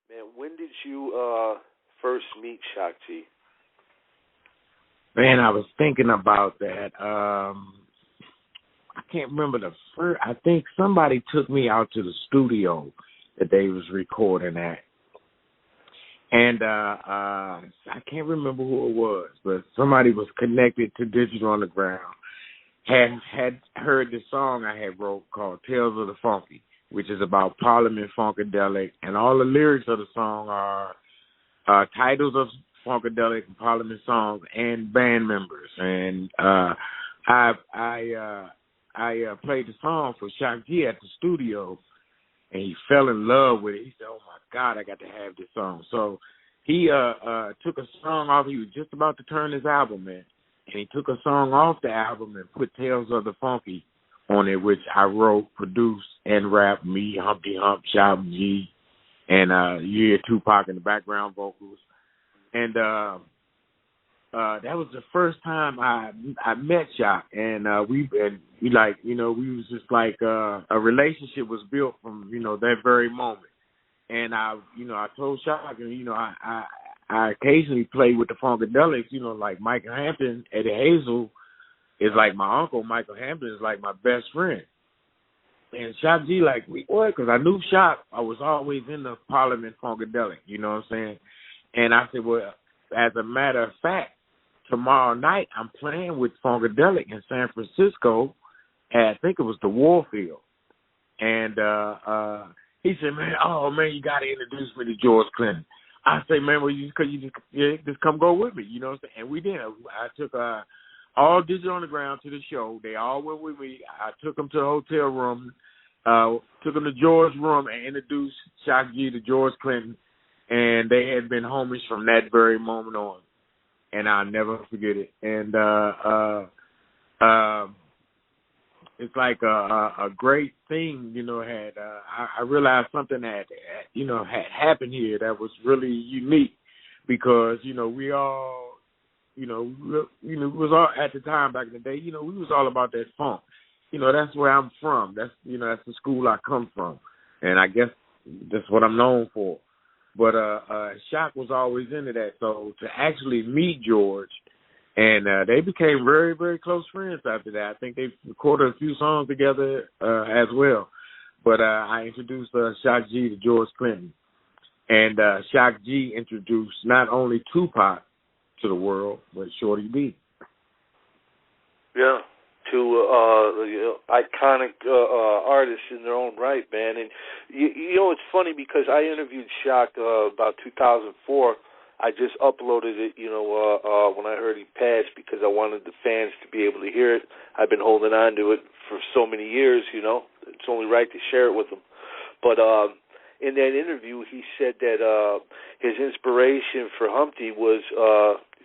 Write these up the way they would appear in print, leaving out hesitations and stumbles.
Man, when did you first meet Shock G? Man, I was thinking about that. I can't remember the first. I think somebody took me out to the studio that they was recording at. And I can't remember who it was, but somebody was connected to Digital Underground. Had heard the song I had wrote called Tales of the Funky, which is about Parliament Funkadelic, and all the lyrics of the song are titles of Funkadelic and Parliament songs and band members. And I played the song for Shock G at the studio, and he fell in love with it. He said, "Oh my God, I got to have this song." So he took a song off. He was just about to turn his album in, and he took a song off the album and put Tales of the Funky on it, which I wrote, produced, and rapped. Me, Humpty Hump, Shock G, and you hear Tupac in the background vocals. And that was the first time I met Shock, and we was just like a relationship was built from that very moment. And I told Shock, and I occasionally play with the Funkadelics, like Michael Hampton, Eddie Hazel is like my uncle. Michael Hampton is like my best friend. And Shock G like, what? Because I knew Shock. I was always in the Parliament Funkadelic, you know what I'm saying? And I said, well, as a matter of fact, tomorrow night I'm playing with Funkadelic in San Francisco at, I think it was the Warfield. And he said, man, you got to introduce me to George Clinton. I say, man, well, you just come go with me, you know what I'm saying? And we did. I took all Digital Underground to the show. They all went with me. I took them to the hotel room, took them to George's room and introduced Shock G to George Clinton. And they had been homies from that very moment on, and I'll never forget it. And it's like a great thing, I realized something had happened here that was really unique, because we all, it was all at the time back in the day, we was all about that funk. That's where I'm from. That's that's the school I come from, and I guess that's what I'm known for. But Shock was always into that. So to actually meet George, and they became very, very close friends after that. I think they recorded a few songs together as well. But I introduced Shock G to George Clinton. And Shock G introduced not only Tupac to the world, but Shorty-B. Yeah. Two iconic artists in their own right, man. And it's funny because I interviewed Shock about 2004. I just uploaded it, when I heard he passed, because I wanted the fans to be able to hear it. I've been holding on to it for so many years, It's only right to share it with them. But in that interview, he said that his inspiration for Humpty was,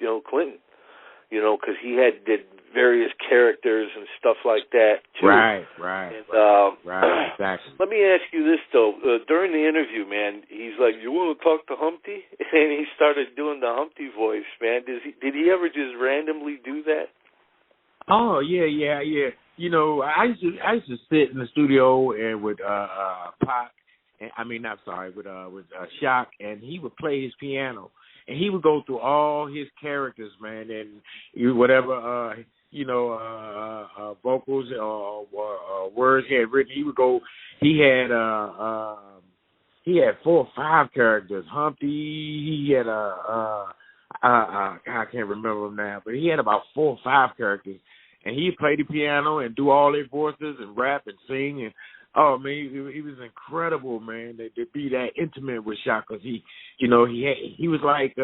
Clinton, because he did various characters and stuff like that too. Right. And, right, exactly. Let me ask you this though. During the interview, man, he's like, "You want to talk to Humpty?" And he started doing the Humpty voice, man. Did he ever just randomly do that? Oh yeah. I used to sit in the studio and with Pac, with Shock, and he would play his piano. And he would go through all his characters, man, and whatever, vocals or words he had written. He would go. He had 4 or 5 characters. Humpty. He had I can't remember them now, but he had about 4 or 5 characters, and he'd play the piano and do all their voices and rap and sing and. Oh man, he was incredible, man. To be that intimate with Shock, because he was like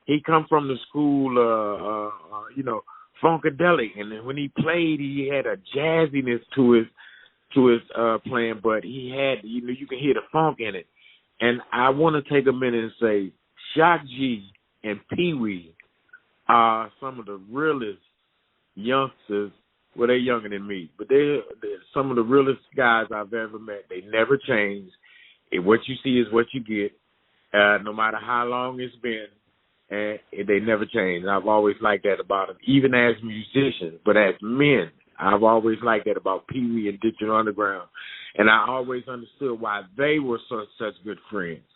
he come from the school, funkadelic, and then when he played, he had a jazziness to his playing, but he had you can hear the funk in it. And I want to take a minute and say, Shock G and Pee Wee are some of the realest youngsters. Well, they're younger than me, but they're some of the realest guys I've ever met. They never change. And what you see is what you get, no matter how long it's been, and they never change. And I've always liked that about them, even as musicians. But as men, I've always liked that about Pee Wee and Digital Underground. And I always understood why they were such good friends.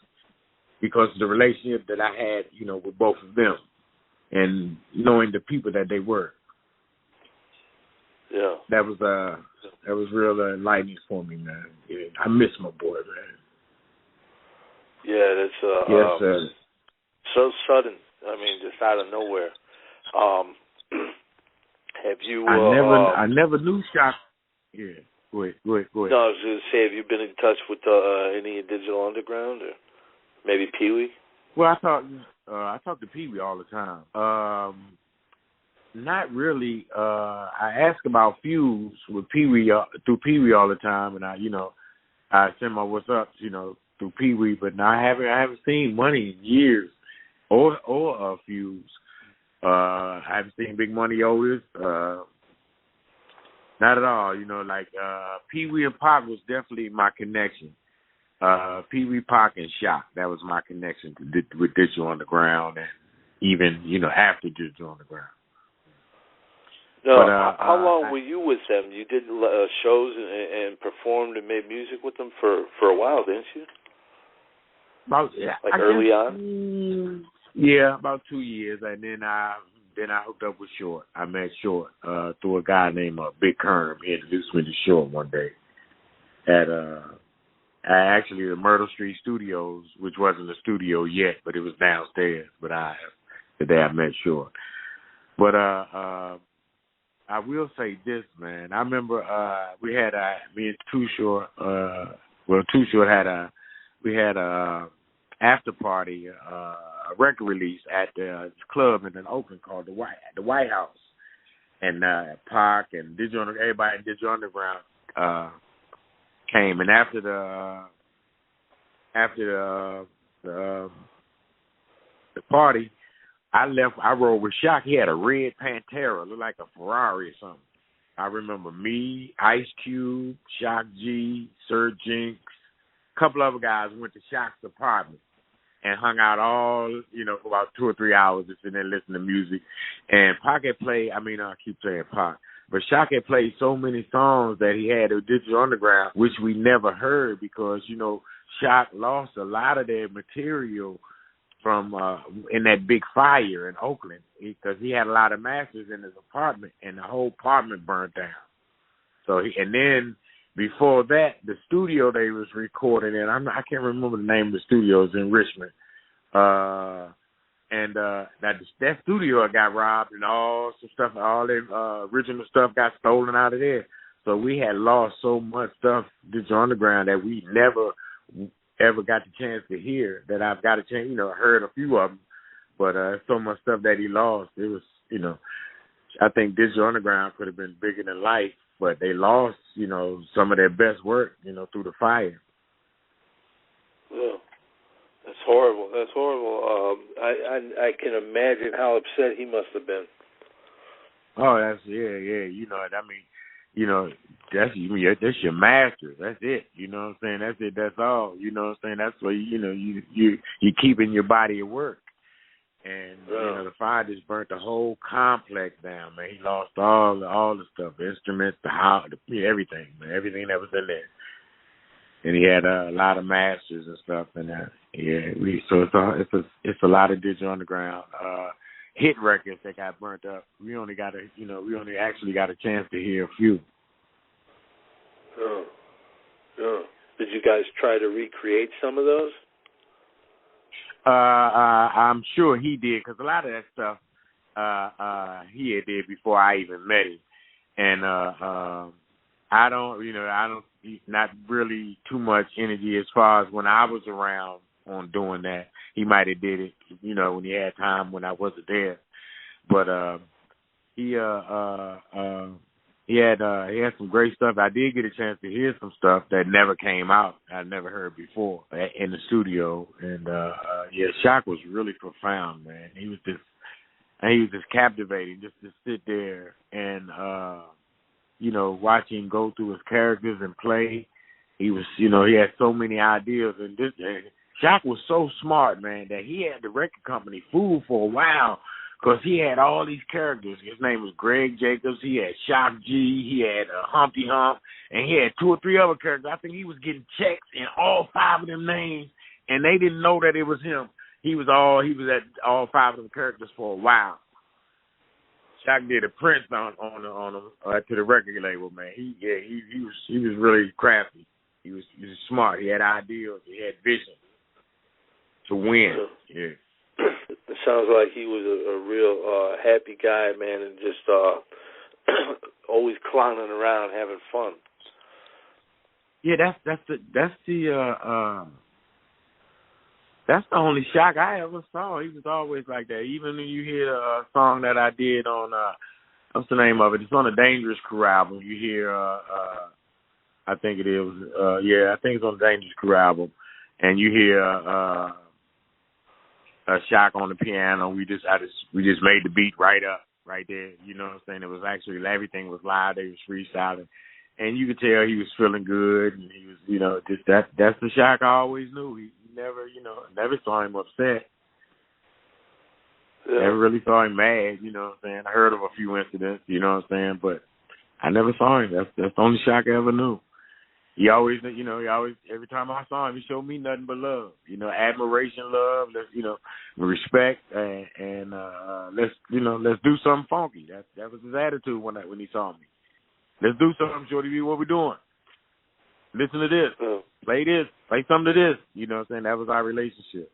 because of the relationship that I had, with both of them and knowing the people that they were. Yeah. That was real enlightening for me, man. Yeah, I miss my boy, man. Yeah, that's yes, so sudden. I mean, just out of nowhere. Have you? I never knew Shock. Yeah, go ahead. No, I was going to say, have you been in touch with any Digital Underground or maybe Pee Wee? Well, I talk to Pee Wee all the time. Not really. I ask about Fuse with Pee Wee through Pee Wee all the time, and I send my what's up, through Pee Wee. But I haven't seen Money in years, or Fuse. I haven't seen Big Money Otis. Not at all. Pee Wee and Pac was definitely my connection. Pee Wee, Pac, and Shock. That was my connection with Digital Underground, and even after Digital Underground. No, but, how long were you with them? You did shows and performed and made music with them for a while, didn't you? Early on? Yeah, about 2 years, and then I hooked up with Short. I met Short through a guy named Big Kerm. He introduced me to Short one day at actually the Myrtle Street Studios, which wasn't a studio yet, but it was downstairs. But the day I met Short. But I will say this, man. I remember we had me and Too Short. Too Short we had a after party, a record release at this club in Oakland called the White House, and Pac and everybody in Digital Underground came, and after the party, I rode with Shock. He had a red Pantera, looked like a Ferrari or something. I remember me, Ice Cube, Shock G, Sir Jinx, a couple other guys went to Shock's apartment and hung out all, for about 2 or 3 hours, just sitting there listening to music. And Pac had played, I keep saying Pac, but Shock had played so many songs that he had at Digital Underground, which we never heard because, Shock lost a lot of their material from in that big fire in Oakland because he had a lot of masters in his apartment and the whole apartment burned down. So and then before that, the studio they was recording in, I can't remember the name of the studios in Richmond, and that studio got robbed and all some stuff, all their original stuff got stolen out of there. So we had lost so much stuff, Digital Underground, that we never ever got the chance to hear, that I've got a chance, heard a few of them, but so much stuff that he lost. It was, I think Digital Underground could have been bigger than life, but they lost, some of their best work, through the fire. Yeah, that's horrible. That's horrible. I can imagine how upset he must have been. Oh, that's that's your master. That's it. You know what I'm saying? That's it. That's all. You know what I'm saying? That's what you keeping your body at work. And the fire just burnt the whole complex down, man. He lost all the stuff, the instruments, the house, everything, man, everything that was in there. And he had a lot of masters and stuff. And it's a lot of Digital Underground hit records that got burnt up. We only actually got a chance to hear a few. Yeah. Did you guys try to recreate some of those? I'm sure he did, because a lot of that stuff he did before I even met him, and I don't not really too much energy as far as when I was around on doing that. He might have did it, when he had time when I wasn't there, but he had some great stuff. I did get a chance to hear some stuff that never came out. I never heard before in the studio. And Shock was really profound, man. He was just captivating just to sit there and watch him go through his characters and play. He was, he had so many ideas, and Shock was so smart, man, that he had the record company fooled for a while. Because he had all these characters. His name was Greg Jacobs. He had Shock G. He had Humpty Hump. And he had 2 or 3 other characters. I think he was getting checks in all 5 of them names. and they didn't know that it was him. He was at all 5 of them characters for a while. Shock did a Prince on him to the record label, man. He was really crafty. He was smart. He had ideals. He had vision to win. Yeah. It sounds like he was a real happy guy, man, and just always clowning around, having fun. Yeah, that's the only Shock I ever saw. He was always like that. Even when you hear a song that I did on what's the name of it? It's on the Dangerous Crew album. You hear I think it is I think it's on the Dangerous Crew album, and you hear Shock on the piano. We just made the beat right there. You know what I'm saying? It was actually everything was live. They was freestyling. And you could tell he was feeling good, and he was, just that's the Shock I always knew. He never saw him upset. Yeah. Never really saw him mad, you know what I'm saying? I heard of a few incidents, you know what I'm saying, but I never saw him. That's the only Shock I ever knew. He always, every time I saw him, he showed me nothing but love. Admiration, love, respect, and let's do something funky. That was his attitude when he saw me. Let's do something, Shorty-B. What we doing? Listen to this. Play this. Play something to this. You know what I'm saying? That was our relationship.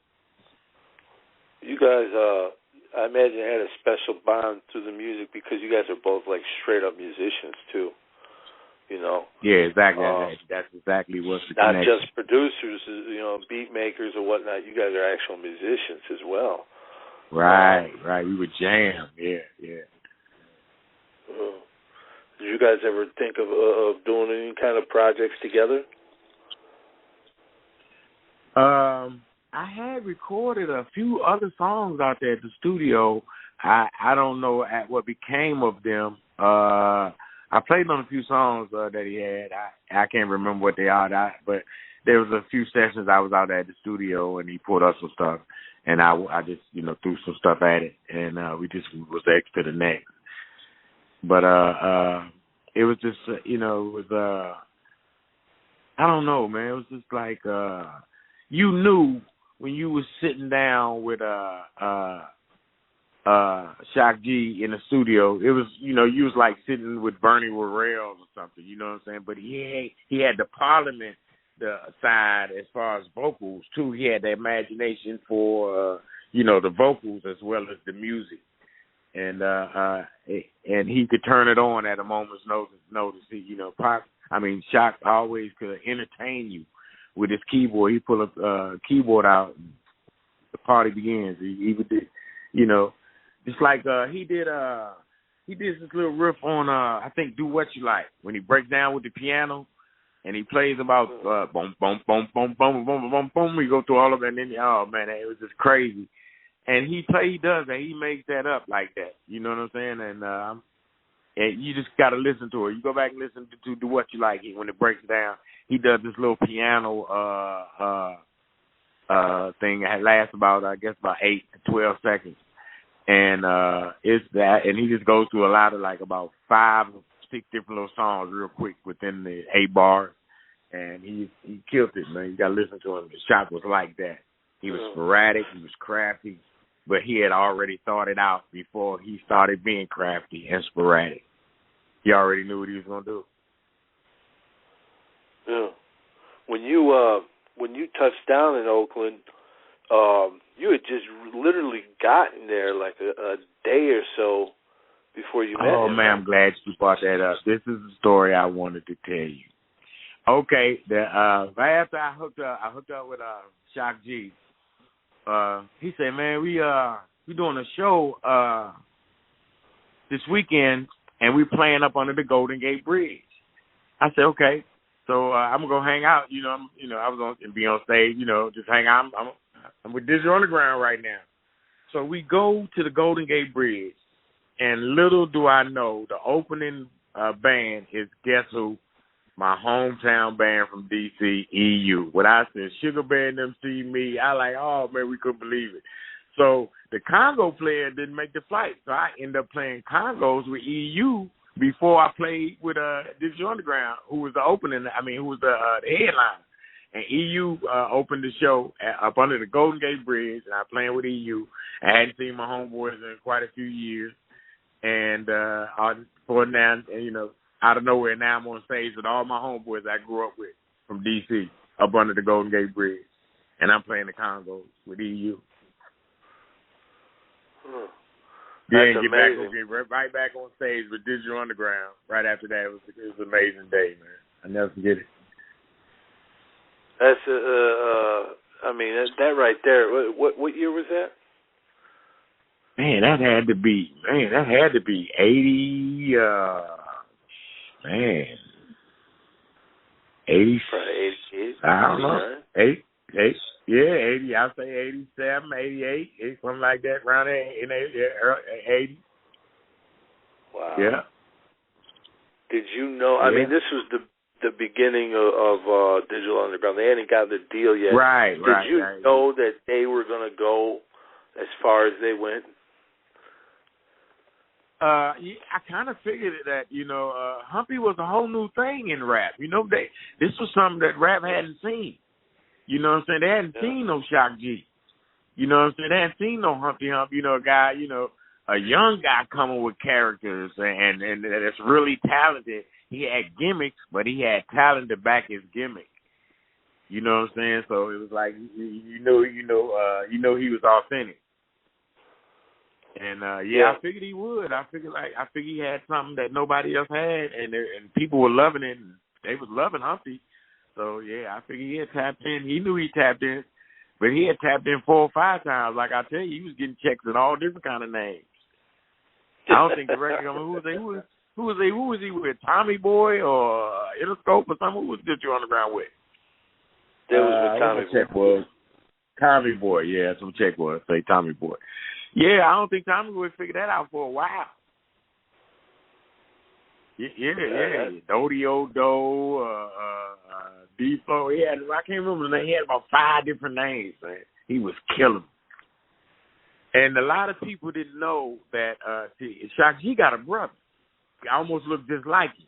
You guys, I imagine, had a special bond through the music because you guys are both like straight up musicians too. Yeah, exactly. That's exactly what's the connection. Not just producers, beat makers or whatnot. You guys are actual musicians as well. Right. We would jam. Yeah. Did you guys ever think of doing any kind of projects together? I had recorded a few other songs out there at the studio. I don't know what became of them. I played on a few songs that he had. I can't remember what they are, but there was a few sessions I was out at the studio, and he pulled up some stuff, and I just threw some stuff at it, and we just was X to the next. But it was just it was I don't know, man. It was just like you knew when you was sitting down with Shock G in the studio. It was you was like sitting with Bernie Worrell or something. You know what I'm saying? But he had the Parliament side as far as vocals too. He had the imagination for the vocals as well as the music. And he could turn it on at a moment's notice. Shock always could entertain you with his keyboard. He pull a keyboard out, and the party begins. He would, just like he did this little riff on I think "Do What You Like" when he breaks down with the piano, and he plays about boom boom boom boom boom boom boom boom. We go through all of it, and then it was just crazy. And he does that. He makes that up like that. You know what I'm saying? And you just got to listen to it. You go back and listen to "Do What You Like" when it breaks down. He does this little piano thing that lasts about 8 to 12 seconds. And it's that. And he just goes through a lot of about 5 or 6 different little songs real quick within the 8 bars. And he killed it, man. You got to listen to him. The Shock was like that. He was sporadic. He was crafty. But he had already thought it out before he started being crafty and sporadic. He already knew what he was going to do. Yeah. When you touched down in Oakland, you had just literally gotten there like a day or so before you met him. Oh, man, I'm glad you brought that up. This is the story I wanted to tell you. Okay, right after I hooked up with Shock G. He said, "Man, we doing a show this weekend, and we playing up under the Golden Gate Bridge." I said, "Okay." So I'm gonna hang out. I was gonna be on stage. Just hang out. I'm with Digital Underground right now. So we go to the Golden Gate Bridge, and little do I know, the opening band is guess who? My hometown band from D.C., EU. When I said Sugar Bear and them see me, I oh, man, we couldn't believe it. So the Congo player didn't make the flight. So I ended up playing Congos with EU before I played with Digital Underground, who was the headliner. And EU opened the show up under the Golden Gate Bridge, and I playing with EU. I hadn't seen my homeboys in quite a few years, and for now, out of nowhere, now I'm on stage with all my homeboys I grew up with from DC up under the Golden Gate Bridge, and I'm playing the Congos with EU. That's get amazing. right back on stage with Digital Underground. Right after that, it was an amazing day, man. I never forget it. That's that right there. What year was that? Man, that had to be 80. 80. Probably 88. I don't know. 80. I'll say 87, 88, something like that. Around there in 80. Wow. Yeah. Did you know? I mean, this was the beginning of Digital Underground. They hadn't gotten the deal yet. Right. Did you know that they were going to go as far as they went? I kind of figured that, Humpty was a whole new thing in rap. This was something that rap hadn't seen. You know what I'm saying? They hadn't seen no Shock G. You know what I'm saying? They hadn't seen no Humpty Hump. A guy, a young guy coming with characters and that's really talented. He had gimmicks, but he had talent to back his gimmick. You know what I'm saying? So it was like, he was authentic. And I figured he would. I figured he had something that nobody else had, and people were loving it. And they was loving Humpty. So I figured he had tapped in. He knew he tapped in, but he had tapped in 4 or 5 times. Like I tell you, he was getting checks in all different kind of names. I don't think the record. Who was he with? Tommy Boy or Interscope or something? Who was Digital Underground with? That was with Tommy Boy. Tommy Boy, yeah, that's what check was. Say Tommy Boy. Yeah, I don't think Tommy Boy figured that out for a while. Yeah. Dodio, D-Flow. I can't remember the name. He had about 5 different names, man. He was killing them. And a lot of people didn't know that Shock G got a brother. He almost looked just like him.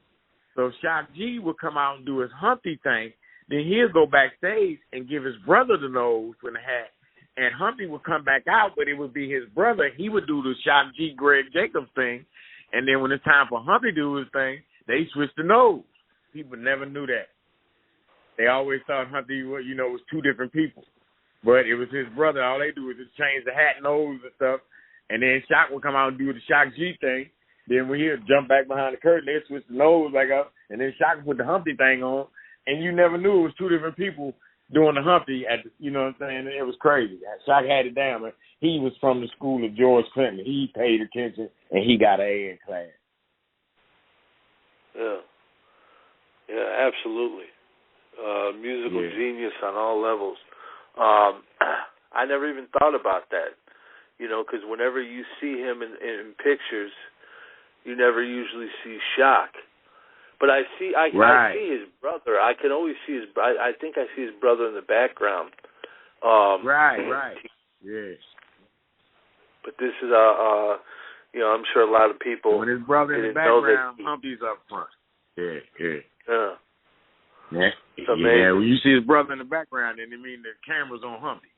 So Shock G would come out and do his Humpty thing. Then he'll go backstage and give his brother the nose with a hat. And Humpty would come back out, but it would be his brother. He would do the Shock G Greg Jacobs thing. And then when it's time for Humpty to do his thing, they switched the nose. People never knew that. They always thought Humpty was 2 different people. But it was his brother. All they do is just change the hat, nose, and stuff. And then Shock would come out and do the Shock G thing. Then when he'd jump back behind the curtain, they'd switch the nose back up. And then Shock would put the Humpty thing on. And you never knew it was 2 different people doing the Humpty. You know what I'm saying? It was crazy. Shock had it down, man. He was from the school of George Clinton. He paid attention, and he got an A in class. Yeah, absolutely. Musical genius on all levels. I never even thought about that, because whenever you see him in pictures, you never usually see Shock. But I see his brother. I can always see I think I see his brother in the background. Right. Yes. But this is I'm sure a lot of people. When his brother in the background, Humpty's up front. Yeah. When you see his brother in the background, then it means the camera's on Humpty,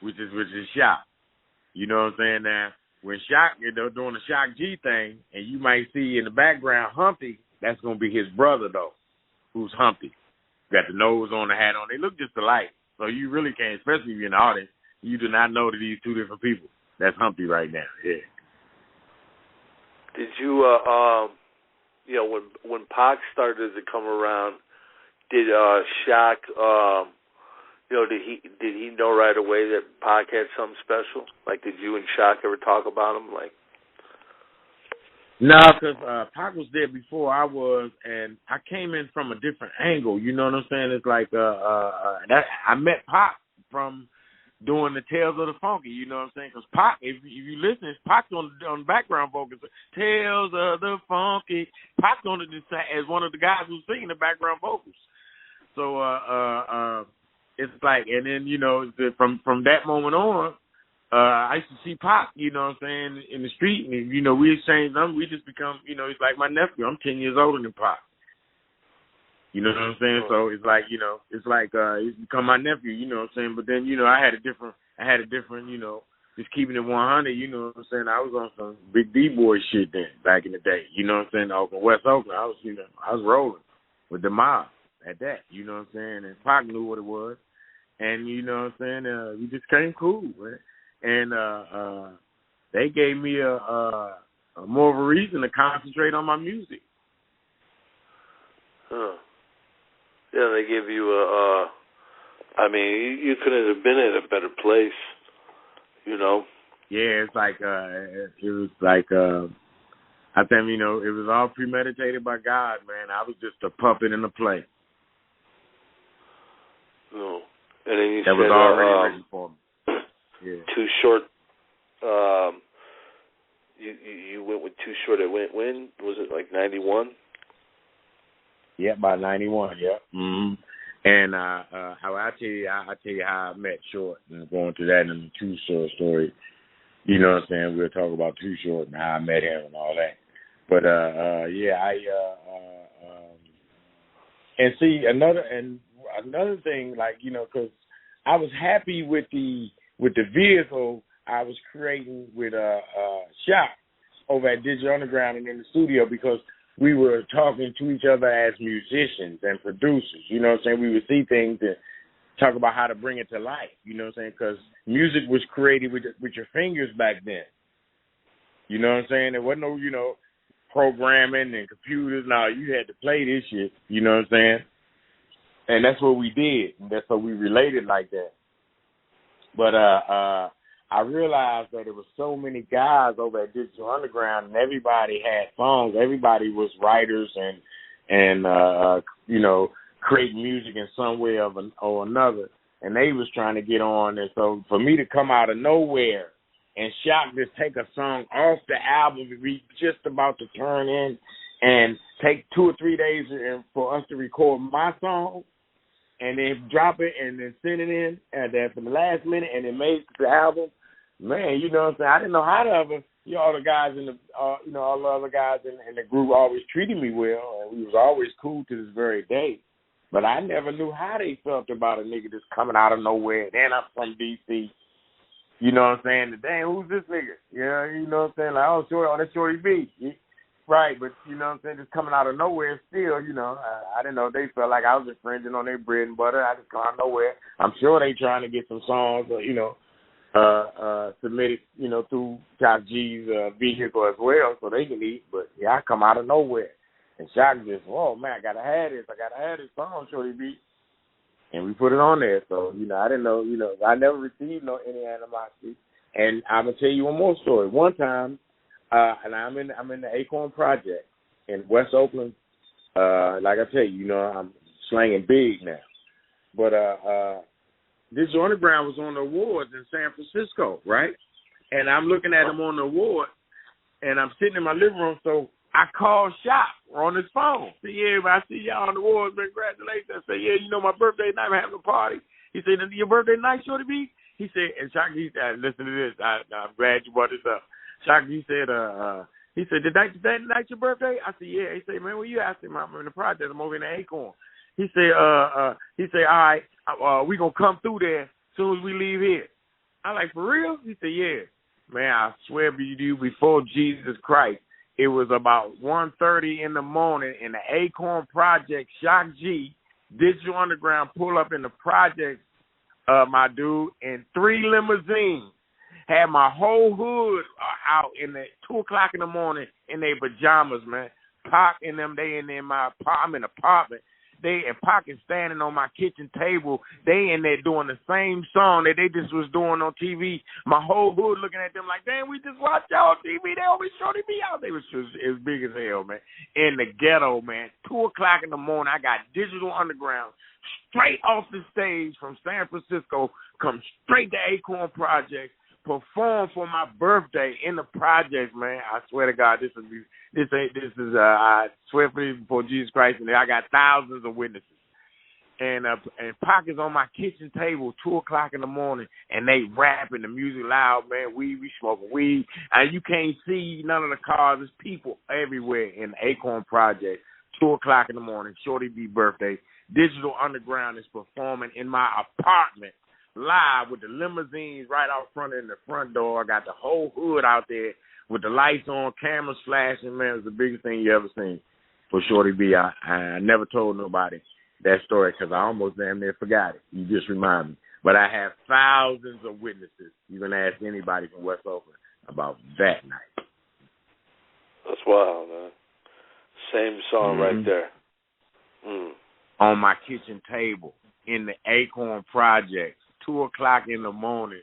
which is Shock. You know what I'm saying? Now, when Shock, they're doing the Shock G thing, and you might see in the background Humpty, that's going to be his brother, though, who's Humpty. Got the nose on, the hat on. They look just alike. So you really can't, especially if you're in the audience, you do not know that these 2 different people. That's Humpty right now, yeah. Did you, when Pac started to come around, did Shock, did he know right away that Pac had something special? Like, did you and Shock ever talk about him? Like, no, because Pac was there before I was, and I came in from a different angle. You know what I'm saying? It's like I met Pac from doing the Tales of the Funky. You know what I'm saying? Because Pac, if you listen, Pac's on the background vocals. Tales of the Funky. Pac's on it as one of the guys who's singing the background vocals. So it's like, and then from that moment on. I used to see Pac, you know what I'm saying, in the street, and, we exchanged them. We just become, he's like my nephew. I'm 10 years older than Pac. You know what I'm saying? So it's like, he's become my nephew, you know what I'm saying? But then, I had a different, just keeping it 100, you know what I'm saying? I was on some big D-boy shit then, back in the day, you know what I'm saying? Oakland, West Oakland, I was rolling with the mob at that, you know what I'm saying? And Pac knew what it was. And, you know what I'm saying? We just came cool, man. And they gave me a more of a reason to concentrate on my music. Huh. Yeah, they give you you couldn't have been in a better place, you know? Yeah, it's like, it was like, I think, it was all premeditated by God, man. I was just a puppet in the play. No. And then you that said, was already written for me. Yeah. Too Short, you went with Too Short. It went when? Was it like 91? Yeah, by 91, yeah. Mm-hmm. And how I tell you how I met Short and going through that in the Too Short story. You know what I'm saying? We'll talk about Too Short and how I met him and all that. But and see another thing, like, because I was happy with the vehicle I was creating with Shock over at Digital Underground and in the studio, because we were talking to each other as musicians and producers. You know what I'm saying? We would see things and talk about how to bring it to life. You know what I'm saying? Because music was created with your fingers back then. You know what I'm saying? There wasn't no, programming and computers. No, you had to play this shit. You know what I'm saying? And that's what we did. And that's what we related like that. But I realized that there were so many guys over at Digital Underground, and everybody had songs. Everybody was writers and create music in some way or another. And they was trying to get on. And so for me to come out of nowhere and Shock just take a song off the album we just about to turn in and take 2 or 3 days for us to record my song, and then drop it and then send it in, and then for the last minute, and then make the album. Man, you know what I'm saying? I didn't know how to ever, all the guys in the, all the other guys in the group always treated me well, and we was always cool to this very day. But I never knew how they felt about a nigga just coming out of nowhere. Then I'm from D.C. You know what I'm saying? Damn, who's this nigga? Yeah, you know what I'm saying? Like, that's Shorty-B. Right, but you know what I'm saying, just coming out of nowhere still, I didn't know they felt like I was infringing on their bread and butter. I just come out of nowhere. I'm sure they trying to get some songs, submitted, through Top G's vehicle as well, so they can eat. But yeah, I come out of nowhere. And Shock just, oh man, I gotta have this song, Shorty-B. And we put it on there. So, I didn't know, I never received any animosity. And I'm gonna tell you one more story. One time, and I'm in the Acorn Project in West Oakland. Like I tell you, I'm slanging big now. But Digital Underground was on the awards in San Francisco, right? And I'm looking at him on the award, and I'm sitting in my living room, so I called Shock on his phone. Say, yeah, I see y'all on the awards, man, congratulations. I said, yeah, my birthday night, we're having a party. He said, your birthday night, Shorty-B? He said, and Shock, he said, listen to this, I'm glad you brought this up. Shock, he said, the night your birthday? I said, yeah. He said, man, where you at? I said, I'm in the project. I'm over in the Acorn. He said, all right, we gonna come through there as soon as we leave here. I'm like, for real? He said, yeah. Man, I swear to you, before Jesus Christ, it was about 1:30 in the morning in the Acorn Project. Shock G, Digital Underground, pull up in the project, my dude, in 3 limousines. Had my whole hood out in the 2 o'clock in the morning in their pajamas, man. Pac and them, I'm in an apartment. Pac is standing on my kitchen table. They in there doing the same song that they just was doing on TV. My whole hood looking at them like, damn, we just watched y'all on TV. They always Shorty-B out. It was big as hell, man. In the ghetto, man. 2 o'clock in the morning, I got Digital Underground straight off the stage from San Francisco, come straight to Acorn Project, perform for my birthday in the project, man. I swear to God, this is I swear before Jesus Christ, and I got thousands of witnesses. And Pac is on my kitchen table, 2 o'clock in the morning, and they rapping the music loud, man. We smoking weed, and you can't see none of the cars. There's people everywhere in the Acorn Project. 2 o'clock in the morning, Shorty-B birthday. Digital Underground is performing in my apartment live with the limousines right out front in the front door. I got the whole hood out there with the lights on, cameras flashing. Man, it's the biggest thing you ever seen for Shorty-B. I never told nobody that story because I almost damn near forgot it. You just remind me. But I have thousands of witnesses. You can ask anybody from West Oakland about that night. That's wild, man. Same song right there. On my kitchen table in the Acorn Project, 2 o'clock in the morning,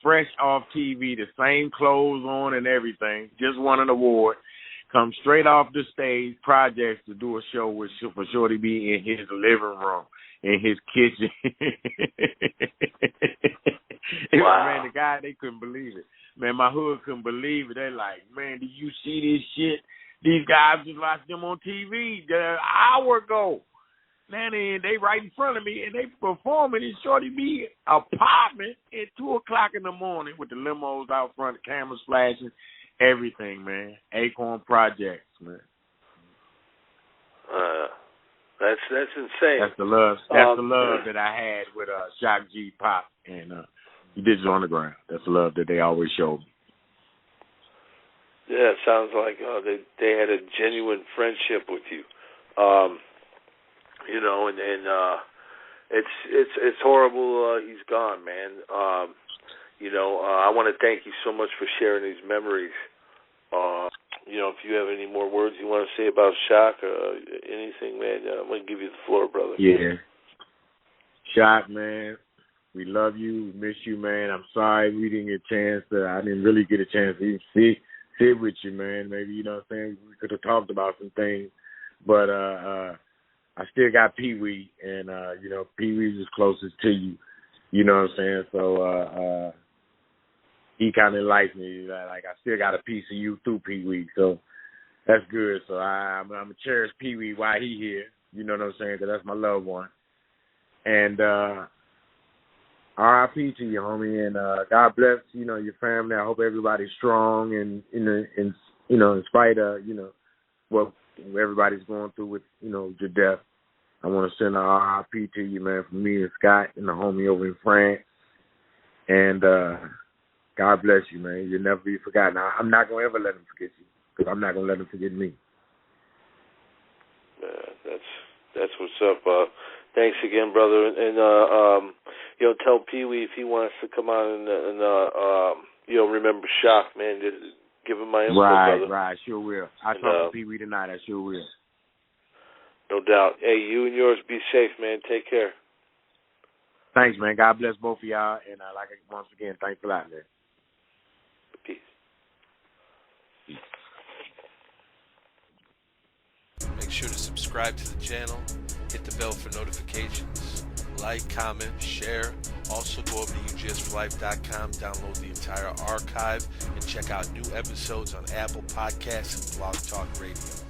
fresh off TV, the same clothes on and everything, just won an award, come straight off the stage, Projects, to do a show for Shorty-B in his living room, in his kitchen. Wow. Man, the guy, they couldn't believe it. Man, my hood couldn't believe it. They're like, man, do you see this shit? These guys just watched them on TV an hour ago. Man, they right in front of me, and they performing in Shorty-B apartment at 2 o'clock in the morning with the limos out front, the cameras flashing, everything, man. Acorn Projects, man. That's insane. That's the love. That's the love that I had with Shock G, Pop, and Digital Underground. That's the love that they always showed me. Yeah, it sounds like they had a genuine friendship with you. You know, and it's horrible. He's gone, man. You know, I want to thank you so much for sharing these memories. You know, if you have any more words you want to say about Shock or anything, man, I'm going to give you the floor, brother. Yeah. Shock, man, we love you. We miss you, man. I'm sorry we didn't get a chance I didn't really get a chance to even sit with you, man. Maybe, you know what I'm saying, we could have talked about some things. But I still got Pee-wee, and, you know, Pee-wee's is closest to you. You know what I'm saying? So, he kind of likes me. Like, I still got a piece of you through Pee-wee, so that's good. So I'm going to cherish Pee-wee while he here. You know what I'm saying? Because that's my loved one. And R.I.P. to you, homie. And God bless, you know, your family. I hope everybody's strong and, in you know, in spite of, you know, what everybody's going through with, you know, your death. I want to send an R.I.P. to you, man, from me and Scott and the homie over in France. And God bless you, man. You'll never be forgotten. I'm not going to ever let him forget you because I'm not going to let him forget me. That's what's up. Thanks again, brother. And you know, tell Pee-wee if he wants to come on and you know, remember Shock, man. Just give him my info, brother. Right, sure will. I talk to Pee-wee tonight. I sure will. No doubt. Hey, you and yours be safe, man. Take care. Thanks, man. God bless both of y'all. And like once again, thanks a lot, man. Peace. Make sure to subscribe to the channel, hit the bell for notifications, like, comment, share. Also go over to UGSforLife.com, download the entire archive, and check out new episodes on Apple Podcasts and Blog Talk Radio.